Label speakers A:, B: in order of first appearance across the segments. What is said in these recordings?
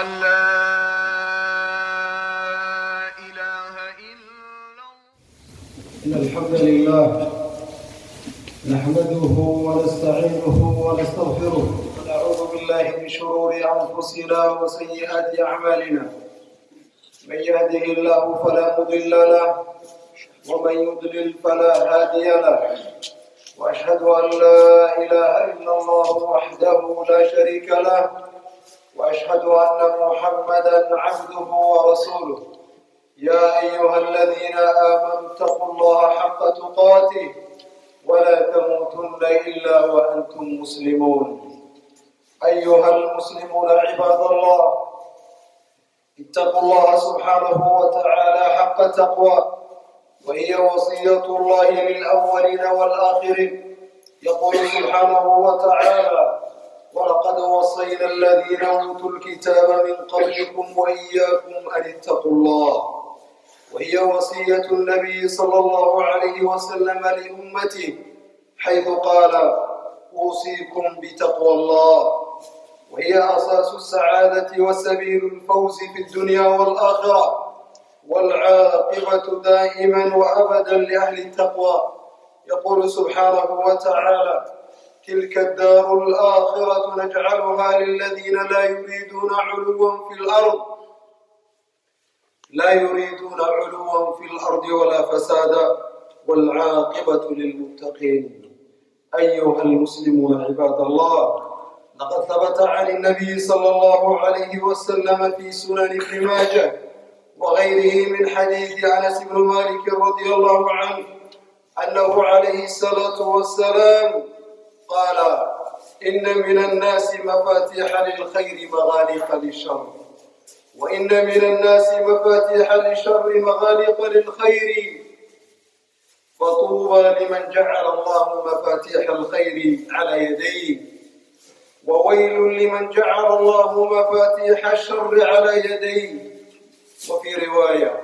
A: أن لا إله إلا الله.
B: إن الحمد لله نحمده ونستعينه ونستغفره ونعوذ بالله من شرور أنفسنا وسيئات أعمالنا. من يهده الله فلا مضل له ومن يضلل فلا هادي له، وأشهد أن لا إله إلا الله وحده لا شريك له، وأشهد أن محمدًا عبده ورسوله. يا أيها الذين آمنوا اتقوا الله حق تقاته ولا تموتن إلا وأنتم مسلمون. أيها المسلمون عباد الله، اتقوا الله سبحانه وتعالى حق تقوى، وهي وصية الله للأولين والآخرين. يقول سبحانه وتعالى: ولقد وصينا الذين أوتوا الكتاب من قبلكم وإياكم أن اتقوا الله. وهي وصية النبي صلى الله عليه وسلم لأمته، حيث قال: أوصيكم بتقوى الله، وهي أساس السعادة وسبيل الفوز في الدنيا والآخرة، والعاقبة دائما وأبدا لأهل التقوى. يقول سبحانه وتعالى: تلك الدار الآخرة نجعلها للذين لا يريدون علوا في الأرض ولا فسادا، والعاقبة للمتقين. أيها المسلمون عباد الله، لقد ثبت عن النبي صلى الله عليه وسلم في سنن ابن ماجه وغيره من حديث أنس بن مالك رضي الله عنه أنه عليه الصلاة والسلام قال: إن من الناس مفاتيح للخير مغاليق للشر، وإن من الناس مفاتيح للشر مغاليق للخير، فطوبى لمن جعل الله مفاتيح الخير على يديه، وويل لمن جعل الله مفاتيح الشر على يديه. وفي رواية: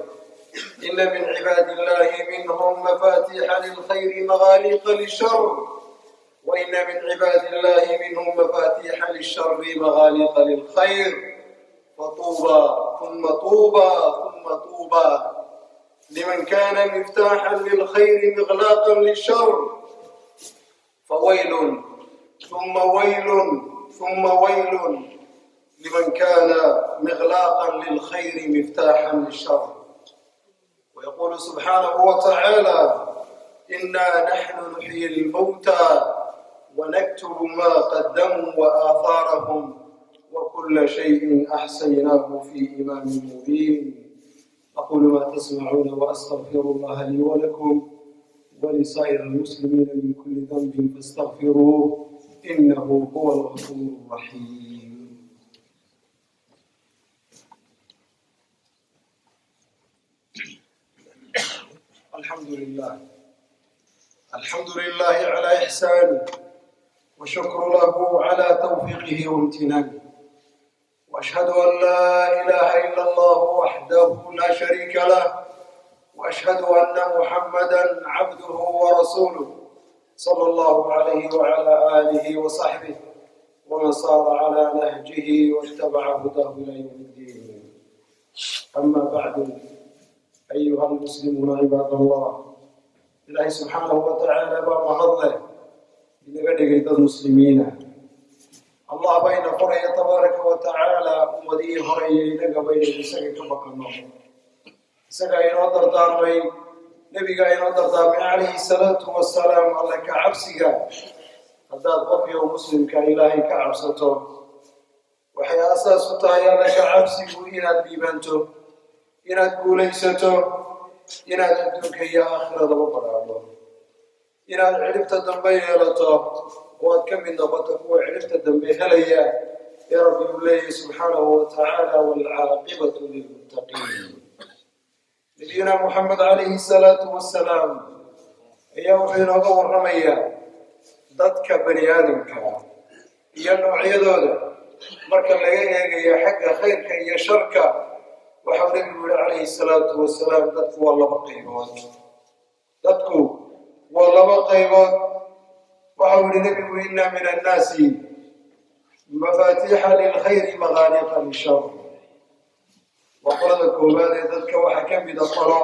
B: إن من عباد الله منهم مفاتيح للخير مغاليق للشر، وإن من عباد الله منهم مفاتيح للشر مغاليق للخير، فطوبى ثم طوبى ثم طوبى لمن كان مفتاحا للخير مغلاقا للشر، فويل ثم ويل ثم ويل لمن كان مغلاقا للخير مفتاحا للشر. ويقول سبحانه وتعالى: إنا نحن نحيي الموتى ونكتب ما قدموا وآثارهم وكل شيء أحصيناه في إمام مبين. أقول ما تسمعون وأستغفر الله لي ولكم ولسائر المسلمين من كل ذنب فاستغفروه إنه هو الغفور الرحيم. الحمد لله على إحسانه، وشكر له على توفيقه وامتنانه، وأشهد أن لا إله إلا الله وحده لا شريك له، وأشهد أن محمدًا عبده ورسوله صلى الله عليه وعلى آله وصحبه ومن صار على نهجه واتبع هداه إلى يوم الدين. أما بعد، أيها المسلمون عباد الله، إلهي سبحانه وتعالى بمهضله inaga dhigay dad muslimiina. Allah bayna qoraya tabaaraka wa ta'ala ummadii horeeyay inaga bayna isaga ka baqano. Isaga inoo dardaarmay, nabiga inoo dardaarmay alayhi salaatu wassalaam, alla ka cabsiga. haddaad qof iyo muslimka ilaahay ka cabsato, waxay asaas u tahay alla ka cabsigu inaad dhiibanto, inaad guulaysato, inaad adduunka iyo aakhirada baraado, inaad ciribta dambe yeelato oo aad ka mid noqoto kuwa ciribta dambe helaya. ee Rabbi uu leeyahay subxaanahu wa tacaala: waalcaaqibatu lilmuttaqiin. nabiyuna Muxamed calayhi salaatu wassalaam ayaa wuxuu inooga warramayaa dadka bani aadamka iyo noocyadooda marka laga eegayo xagga khayrka iyo sharka. waxau nabigu yihi calayhi salaatu wassalaam: dadku waa laba qaybood. waxau yihi nabigu: inna min annaasi mafaatiixa lilkhayri maqaaliqa lishar. koowaad ee dadka waxaa ka mida qolo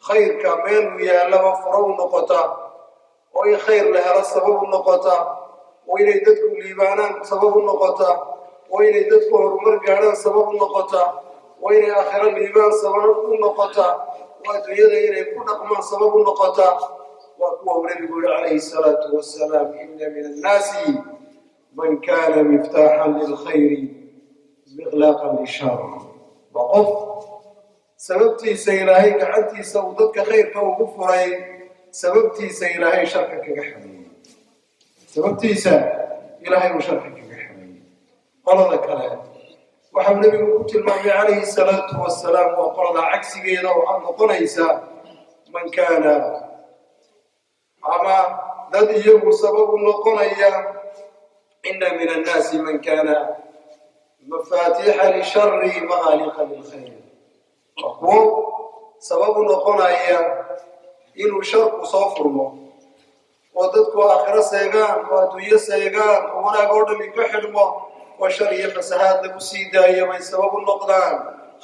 B: khayrka meelu yaallaba furo u noqota oo in khayr la helo sabab u noqota oo inay dadku liibaanaan sabab u noqota oo inay dadku horumar gaadhaan sabab u noqota oo inay aakhiro liibaan sabab u noqota oo adduunyada inay ku dhaqmaan sabab u noqota waa kuwa uu nabigu yihi calayhi salaatu wasalaam inna min annaasi man kaana miftaaxan lilkhayri miqlaaqan lishar waa qof sababtiisa ilaahay gacantiisa uu dadka khayrka ugu furay sababtiisa ilaahay sharka kaga xameeyey sababtiisa ilaahay uu sharka kaga xameeyey qolada kale waxau nebigu ku tilmaamay calayhi salaatu wasalaam waa qolada cagsigeeda waxaa noqonaysa man kaana ama dad iyagu sababu noqonaya inna min annaasi man kaana mafaatiixa lishari maqaaliqa lilkhayr waa kuwo sababu noqonaya inuu sharku soo furmo oo dadku aakhiro seegaan oo adduunyo seegaan oo wanaag oo dhami ka xidhmo oo shar iyo fasahaad lagu sii daayo bay sabab u noqdaan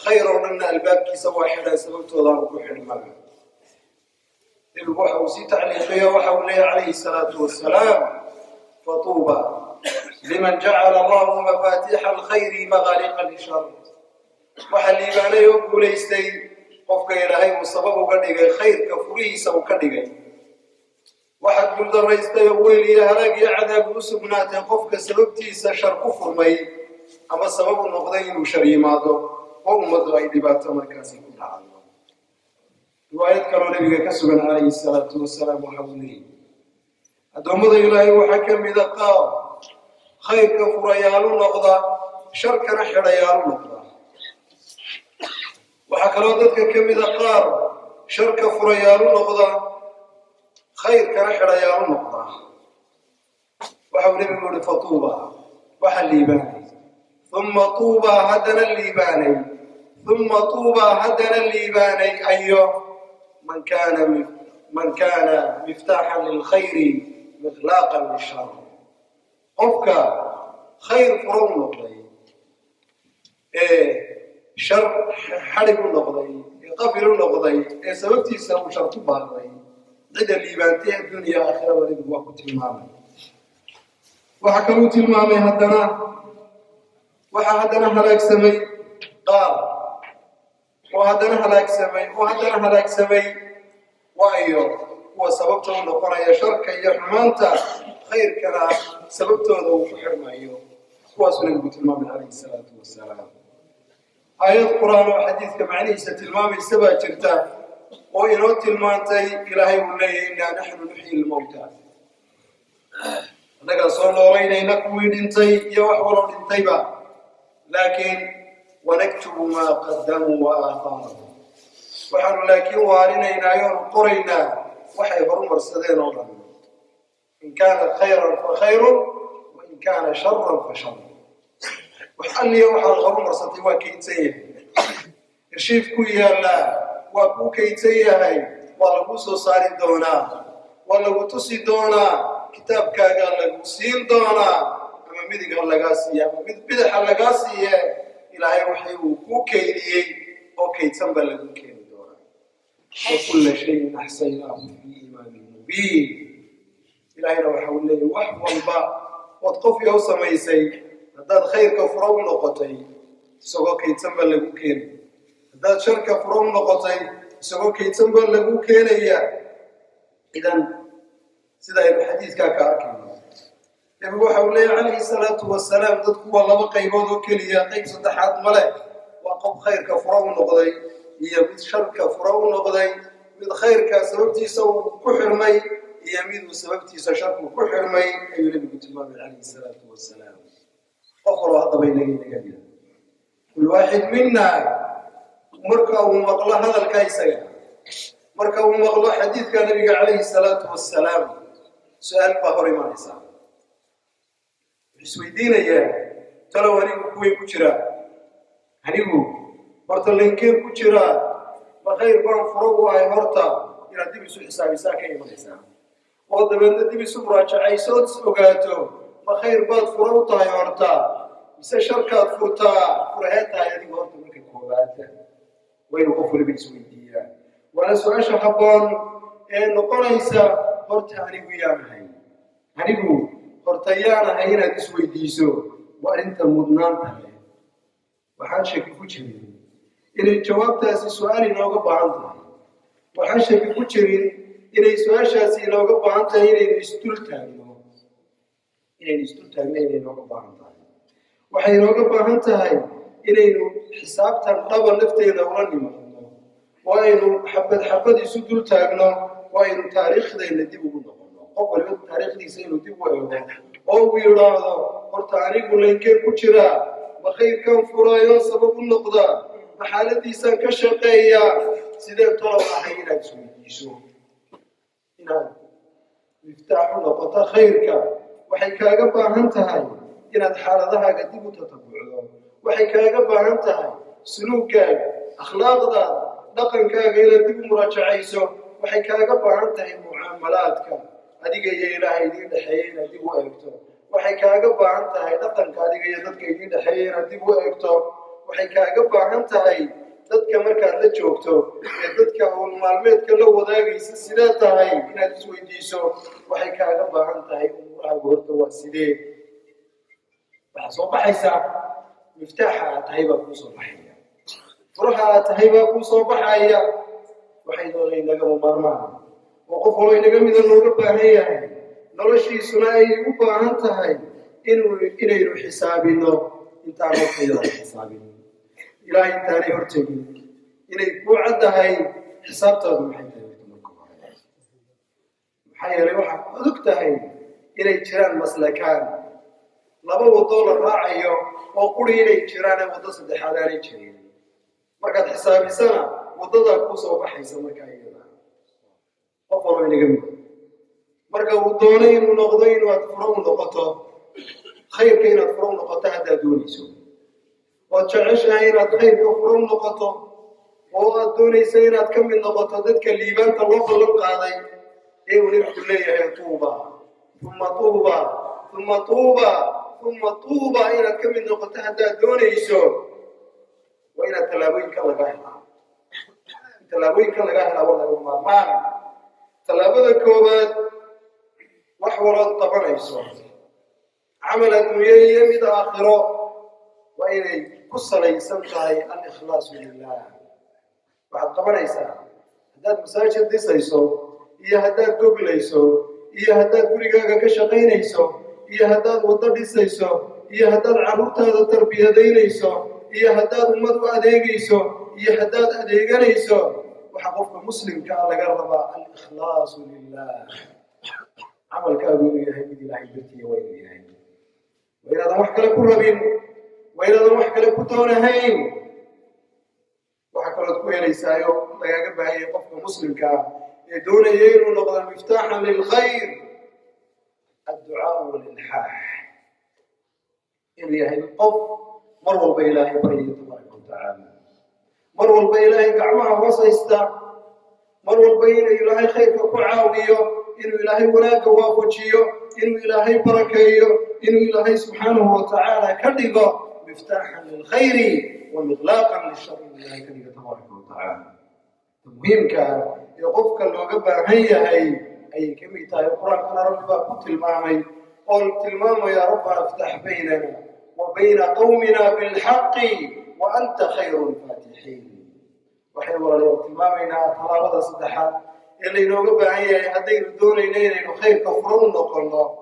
B: khayr oo dhanna albaabkiisa waa xidhaan sababtoodaanu ku xidhmaan nebigu waxa uu sii tacliiqiyo waxa uu leeyahy calayhi salaatu wasalaam fatuuba liman jacala allahu mafaatiixa alkhayri maqaaliqa lishar waxaa liibaanay oo guulaystay qofka ilaahay uu sabab uga dhigay khayrka furihiisa uu ka dhigay waxaad guuldaraystay oo weyl iyo halaag iyo cadaab u sugnaatay qofka sababtiisa shar ku furmay ama sabab u noqday inuu shar yimaado oo ummaddu ay dhibaato markaasi ku dhacdo riwaayad kaloo nabiga ka sugan calayhi salaatu wasalaam waxa uu leeyahy addoommada ilaahay waxaa ka mida qaar khayrka furayaalu noqda sharkana xidhayaalu noqda waxaa kaloo dadka ka mida qaar sharka furayaalu noqda khayrkana xidhayaalu noqda waxa uu nebigu yihi fatuuba waxa liibaanay uma tuuba haddana liibaanay uma tuuba haddana liibaanay ayo man kaana miftaaxan lilkhayri miqlaaqan lishar qofka khayr furo u noqday ee shar xadhig u noqday ee qafil u noqday ee sababtiisa uu shar ku baaqday cidda liibaantay adduuniya aakhiraba nebigu waa ku tilmaamay waxaa kaluu tilmaamay waxaa haddana halaagsamay qaar oo haddana halaagsamay waayo kuwa sababta u noqonaya sharka iyo xumaanta khayrkana sababtooda uu ku xirmayo kuwaasuu nebigu tilmaamay calayhi salaatu wasalaam aayad qur-aan oo xadiidka macnihiisa tilmaamaysa baa jirta oo inoo tilmaantay ilaahay uu leeyahy innaa naxnu nuxyi lmawta annagaa soo noolaynayna kuwii dhintay iyo wax waloo dhintayba laakiin wanaktubu maa qadamuu wa aathaarahum waxaanu laakiin waarinaynaa yoonu qoraynaa waxay horumarsadeen oo dhan in kaana khayran fa khayrun wain kaana sharan fa shar wax alliya waxaad horumarsatay waa kaydsan yahay irshiif ku yaallaa waa kuu kaydsan yahay waa lagu soo saari doonaa waa lagu tusi doonaa kitaabkaagaa lagu siin doonaa ama midiga lagaa siiye ama mid bidaxa lagaa siiye ilaahay waxay uu kuu kaydiyey oo kaydsan baa lagu keeni doonaa wakulla shayin axsaynaahu fii imaamin mubiin ilaahayna waxa uu leeyahy wax walba ood qofkii u samaysay haddaad khayrka furo u noqotay isagoo kaydsan baa lagu keenay haddaad sharka furo u noqotay isagoo kaydsan baa lagu keenaya idan sida aynu xadiidkaa ka arkayno nebigu waxa uu leeyahy calayhi salaatu wasalaam dadku waa laba qaybood oo keliya qayb saddexaad male waa qof khayrka furo u noqday iyo mid sharka furo u noqday mid khayrka sababtiisa uu ku xirmay iyo miduu sababtiisa sharku ku xirmay ayuu nebigu tilmaamay calayhi salaatu wasalaam qof waloo haddaba inaga kul waaxid mina marka uu maqlo hadalka isaga marka uu maqlo xadiidka nabiga calayhi salaatu wasalaam su-aal baa hor imanaysaa wuxuu isweydiinayaa talow anigu kuway ku jiraa anigu horta linkeen ku jiraa ma khayr baan furo u ahay horta inaad dib isu xisaabisaa ka imanaysaa oo dabeedna dib isu muraajacayso ood is ogaato ma khayr baad furo u tahay horta mise sharkaad furtaa furahee tahay adigu horta marka koowaada وين قفل بالسويدية ولا سؤال شحبان نقوليسا هرتاني ويانا هاي هنيبو هرتيانا هينا تسويديسو وأنت مضنان هاي وحاشك كوتشري إن الجواب تاسي سؤالي نوغا بانتا وحاشك كوتشري إن سؤال شاسي نوغا بانتا إن استلتانو إن استلتانو إن نوغا بانتا وحي نوغا بانتا هاي إن حسابتا قبل نفتين أولاني مهنو وإن حبد يسدل تاغنو وإن تاريخ ذي اللي ديبو قبل يوم تاريخ دي سينو ديبو أو يراهو هرتاني قولينكين كوتشرا بخير كان فرايون سبب النقضة محالتي سان كشقية سيدان طلب أحيانا تسويديسو إنا مفتاح نقطة خيرك وحيكا قبا هنتهاي إنا حالتها قديبو تتبعو وحيكا قبا هنتهاي سلوكا أخلاق دا دقنكا إلى ديبو مراجعيسو وحيكا قبا هنتهاي معاملاتك أديك يا إلهي دين دحيين ديبو أكتو waxay kaaga baahan tahay dhaqanka adiga iyo dadka idin dhaxeeyna dib u eegto waxay kaaga baahan tahay dadka markaad la joogto ee dadka uu maalmeedka la wadaagaysa sida tahay inaad isweydiiso waxay kaaga baahan tahay umuraha horta waa sidee waxa soo baxaysa miftaaxa tahay baa ku soo baxaya furaha tahay baa ku soo baxaya waxay doonay naga maarmaan oo qof walba inaga mid looga baahan yahay noloshiisuna ay u baahan tahay inaynu xisaabino intaan waqtiga xisaabino ilaahay intaanay hortagin inay ku caddahay xisaabtaadu maxay tahay marka hore maxaa yeelay waxaad og tahay inay jiraan maslakaan laba wado la raacayo oo quri inay jiraan wado saddexaad aanay jirin markaad xisaabisana wadadaa ku soo baxaysa markaa iyada qof walba inaga mid marka uu doonay inuu noqdo inaad furo u noqoto khayrka inaad furo u noqoto haddaad doonayso waad jeceshahay inaad khayrka furo u noqoto oo aad doonayso inaad ka mid noqoto dadka liibaanta loo ballan qaaday ee uu ninku leeyahay tuuba uma tuuba uma tuuba uma tuuba inaad ka mid noqoto haddaad doonayso waa inaad tallaabooyinka laga helaa waa laga maarmaan tallaabada koowaad وحورات طبعا يسوع عمل الدنيا من آخره وإلي قصة يسمى الإخلاص لله بعد طبعا يسوع هداد مساجد دي سيسو إيا هداد قبل يسو إيا هداد كريقاقا كشقين يسو إيا هداد وطر دي سيسو إيا هداد عروت هذا التربية دين يسو إيا هداد أمدو أديق يسو إيا هداد أديقان يسو وحقوق مسلم كعلى قربا الإخلاص لله عمل كابير يهي بدي لا يبرتي وين يهي وإن هذا محكى لكل ربين وإن هذا محكى لكل تونهين وحكى لكل يليسايو لقاقب هاي قفك مسلم كا يدون يينو نقضى مفتاحا للخير الدعاء والإلحاح إن يهي القف مروا بإلهي بريه تبارك وتعالى مروا بإلهي قعمها وصيستا مروا بإلهي إلهي خير كعاوية إنه إلهي وناك وافجيه إنه إلهي بركيه إنه إلهي سبحانه وتعالى كذبه مفتاحا للخير ومغلاقا للشر إلهي كذبه تبارك وتعالى المهم كان يقفك الوقبة هي أي كميتا القرآن كان ربك قلت المامي قلت الماما يا رب افتح بيننا وبين قومنا بالحق وأنت خير الفاتحين وحيولا اليوم المامينا طلابة صدحات اللي نوقف عيه هدين دون إلينا خير كفرون نقلنا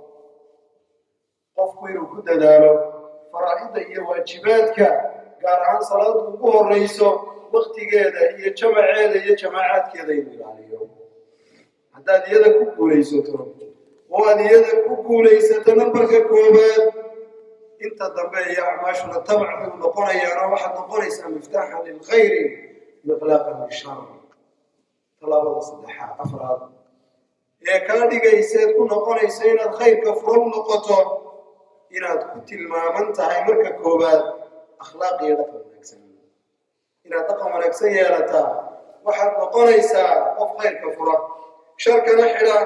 B: قفكوا يركض داره فرائض هي واجباتك قال عن صلاة الظهر رئيسه وقت كذا هي جماعات كذا يقول عليهم هذا يدك كوكو ليس ترى وهذا يدك كوكو ليس تنبرك كوبات انت ضمن يا عماشنا طبعا نقول يا واحد نقول اسم مفتاحا للخير مغلاقا للشر طلبة صدحة أفراد يا كادي جيسات كنا قلنا يسين الخير كفرون نقطة إن كنت المامن تهاي مركب كوبات أخلاقي لكم نكسن إن تقم نكسن يا لتا واحد نقول يسا قف خير كفرة شركة نحلة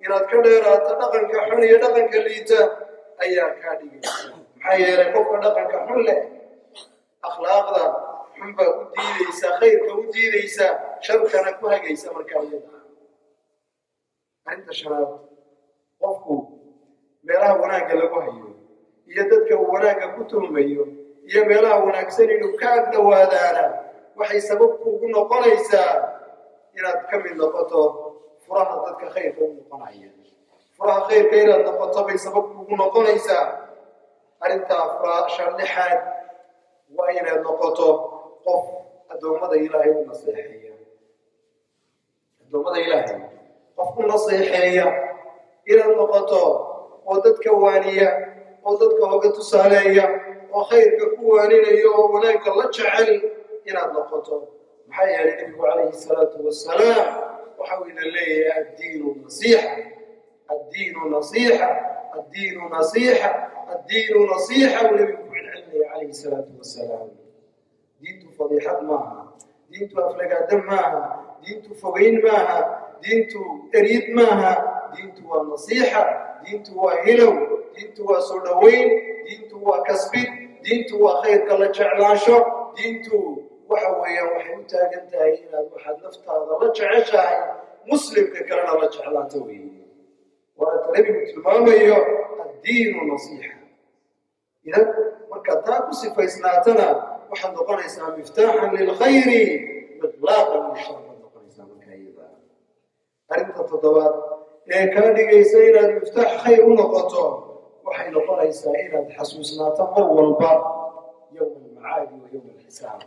B: إن تكدر تدقن كحن يدقن كليتا أي كادي جيسات حيا ركوب دقن كحن له أخلاق ذا xunba u diidaysa khayrka u diidaysa sharkana ku hagaysa markaa iyada arrinta shanaad qofku meelaha wanaagga lagu hayo iyo dadka uu wanaagga ku tuhmayo iyo meelaha wanaagsan inuu ka agdhowaadaana waxay sabab kuugu noqonaysaa inaad ka mid noqoto furaha dadka khayrka u noqonaya furaha khayrka inaad noqoto bay sabab kuugu noqonaysaa arrintaa sharlixaad waa inaad noqoto qof addoommada ilaahay u naseexeeya addoommada ilaahay qof u naseexeeya inaad noqoto oo dadka waaniya oo dadka hoga tusaaleeya oo khayrka ku waaninaya oo wanaagga la jecel inaad noqoto maxaa yeelay nabigu calayhi salaatu wasalaam waxa uu ina leeyahay addiinu nasiixa addiinu nasiixa addiinu nasiixa addiinu nasiixa uu nabigu ku celcelinaya calayhi salaatu wasalaam diintu fadiixad maaha diintu aflagaada maaha diintu fogeyn maaha diintu eryid maaha diintu waa nasiixa diintu waa hilow diintu waa soo dhoweyn diintu waa kasbid diintu waa khayrka la jeclaansho diintu waxa weeyaan waxay u taagan tahay inaad waxaad naftaada la jeceshahay muslimka kalena la jeclaato weeye waata nabigu tilmaamayo addiinu nasiixa idan markaad taa ku sifaysnaatana waxaad noqonaysaa miftaaxan lilkhayri miqlaaqan lishar baad noqonaysaa markaa iyada arrinta toddobaad ee kaa dhigaysa inaad miftaax khayr u noqoto waxay noqonaysaa inaad xasuusnaato mar walba yowma almacaadi wa yowma alxisaab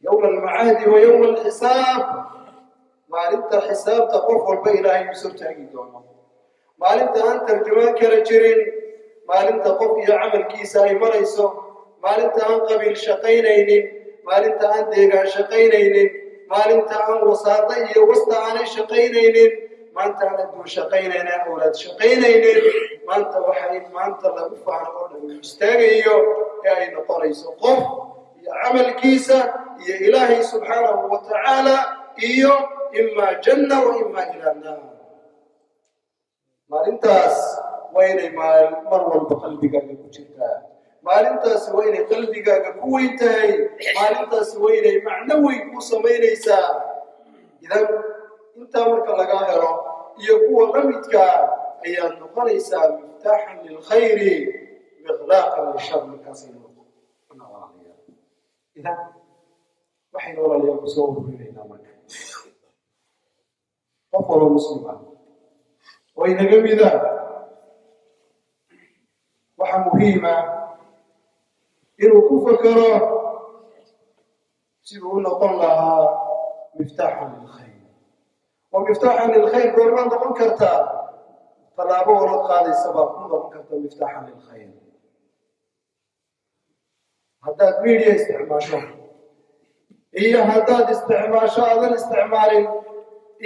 B: yowma almacaadi wa yowma alxisaab maalinta xisaabta qof walba ilaahay u soo taagi doono maalinta aan tarjumaan kala jirin maalinta qof iyo camalkiisa ay marayso maalinta aan qabiil shaqaynaynin maalinta aan deegaan shaqaynaynin maalinta aan wasaada iyo wasta aanay shaqaynaynin maanta aan adduun shaqaynaynin awlaad shaqaynaynin maanta waxay maanta lagu faano oo dhan uu istaagayo ee ay noqonayso qof iyo camalkiisa iyo ilaahay subxaanahu wa tacaala iyo imaa janna wa imaa ilaa naar maalintaas waa inay mar walba qalbigaaga ku jirtaa maalintaasi waa inay qalbigaaga ku weyn tahay maalintaasi waa inay macno weyn ku samaynaysaa idan intaa marka laga helo iyo kuwa la midkaa ayaad noqonaysaa miftaaxan lilkhayri miqlaaqan lishar markaasay noqonaya idan waxaynu walaalayaal ku soo ururinaynaa marka qof waloo muslim ah oo inaga mida waxaa muhiima inuu ku fakaro siduu u noqon lahaa miftaaxan lilkhayr oo miftaaxan lilkhayr goormaad noqon kartaa tallaabo walood qaadaysa baad ku noqon karta miftaaxan lilkhayr haddaad media isticmaasho iyo haddaad isticmaasho aadan isticmaalin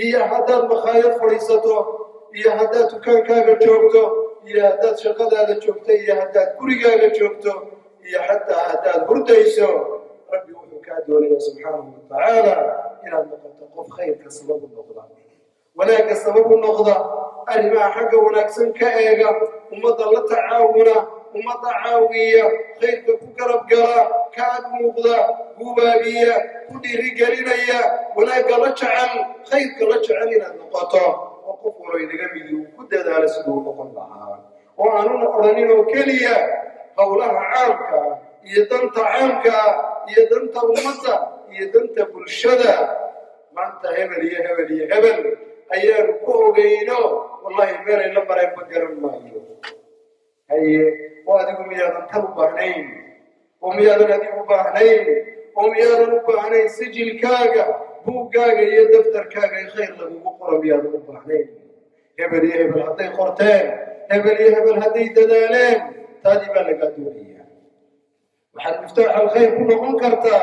B: iyo haddaad makhaayad fadhiisato iyo haddaad dukaankaaga joogto iyo haddaad shaqadaada joogto iyo haddaad gurigaaga joogto iyo xataa haddaad hurdayso rabbi wuxuu kaa doonaya subxaanahu wa tacaala inaad noqoto qof khayrka sabab u noqda wanaagga sabab u noqda arrimaha xagga wanaagsan ka eega ummadda la tacaawuna ummadda caawiya khayrka ku garab gala ka ag muuqda gubaabiya ku dhiirigelinaya wanaagga la jecel khayrka la jecel inaad noqoto oo qof walo inaga midi uu ku dadaalo siduu noqon lahaa oo aanuna odhanin oo keliya howlaha caamka iyo danta caamka iyo danta ummadda iyo danta bulshada maanta hebel iyo hebel iyo hebel ayaanu ku ogeyno wallahi meelay la mareen ma garan maayo haye oo adigu miyaadan tan u baahnayn oo miyaadan adigu u baahnayn oo miyaadan u baahnayn sijilkaaga buuggaaga iyo daftarkaaga in khayr lagugu qoro miyaadan u baahnayn hebel iyo hebel hadday qorteen hebel iyo hebel hadday dadaaleen taadii baa lagaa doonaya waxaad miftaax alkhayr ku noqon kartaa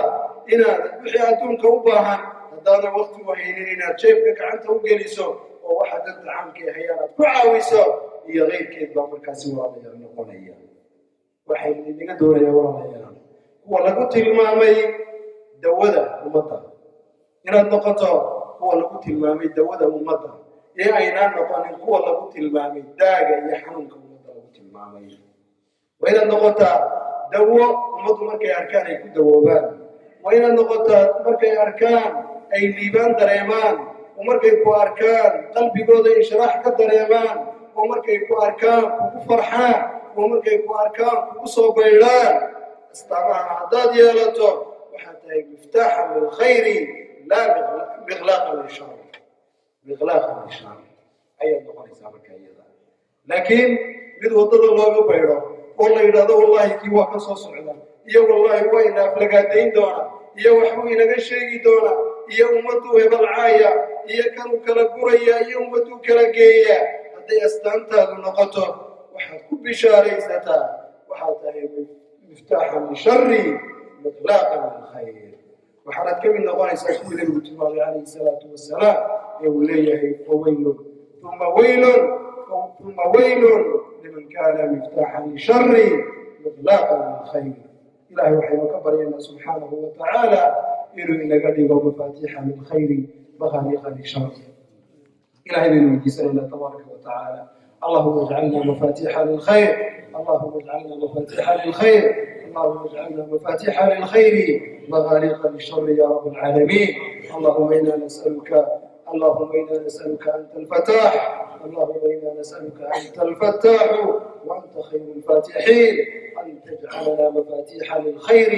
B: inaad wixii adduunka u baahan haddaadan waqti u haynin inaad jeebka gacanta u geliso oo waxa dadka caamkii hayaan aad ku caawiso iyo keyrkeed baa markaasi walaalayaal noqonaya waxaynu idinga doonayaa walaalayaal kuwa lagu tilmaamay dawada ummadda inaad noqoto kuwa lagu tilmaamay dawada ummadda ee aynaan noqonin kuwa lagu tilmaamay daaga iyo xanuunka ummadda lagu tilmaamay waa inaad noqotaa dawo ummaddu markay arkaan ay ku dawoobaan وإن النقطة مركي أركان أي ليبان دريمان ومركي كو أركان قلبي قوضي إشراح كدريمان ومركي كو أركان كو فرحان ومركي كو أركان كو صوبيلان استعماها حداد يالته وحتى مفتاحا للخير لا مغلاقا للشر مغلاقا للشر أي النقطة إسامك أيضا لكن مid wadada looga bayro oo la yiraahdo wallahi kii waa ka soo socda iyo wallahi waa ina aflagaadeyn doona iyo waxuu inaga sheegi doona iyo ummadu hebel caaya iyo kan kala guraya iyo ummadu kala geeya haday astaantaadu noqoto waxaad ku bishaaraysataa waxaad tahay miftaaxan lisharri miqlaaqan lilkhayr waxaad ka mid noqonaysaa kuwii nabigu tilmaamay calayhi salaatu wasalaam ee uu leeyahay fawaylun ثم ويل لمن كان مفتاحا للشر مغلاقا للخير إلهي وحي وكبر ينا سبحانه وتعالى إنه إن قدر مفاتيح للخير مغاليق للشر إلهي من جسنا تبارك وتعالى اللهم اجعلنا مفاتيح للخير اللهم اجعلنا مفاتيح للخير اللهم اجعلنا مفاتيح للخير مغاليق للشر يا رب العالمين اللهم إنا نسألك أنت الفتاح اللهم إنا نسألك أنت الفتاح وأنت خير الفاتحين أن تجعلنا مفاتيح للخير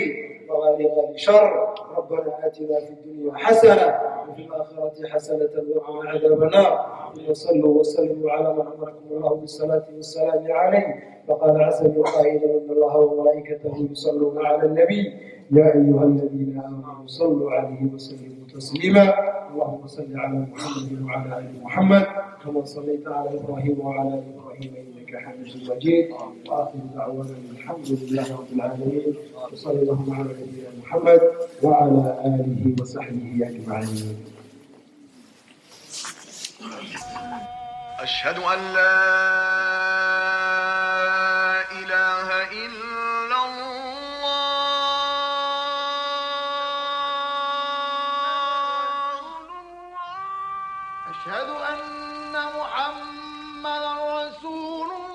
B: مغاليق للشر ربنا آتنا في الدنيا حسنة وفي الآخرة حسنة وقنا عذاب النار وصلوا وسلموا على من أمركم الله بالصلاة والسلام عليه فقال عز من قائل إن الله وملائكته يصلون على النبي يا أيها الذين آمنوا صلوا عليه وسلموا تسليما اللهم صل على محمد وعلى آل محمد كما صليت على إبراهيم وعلى آل إبراهيم إنك حميد مجيد وآخر دعوانا الحمد لله رب العالمين وصلى اللهم على نبينا محمد وعلى آله وصحبه أجمعين.
A: أشهد أن لا إله إلا الله أشهد أن محمدا رسول الله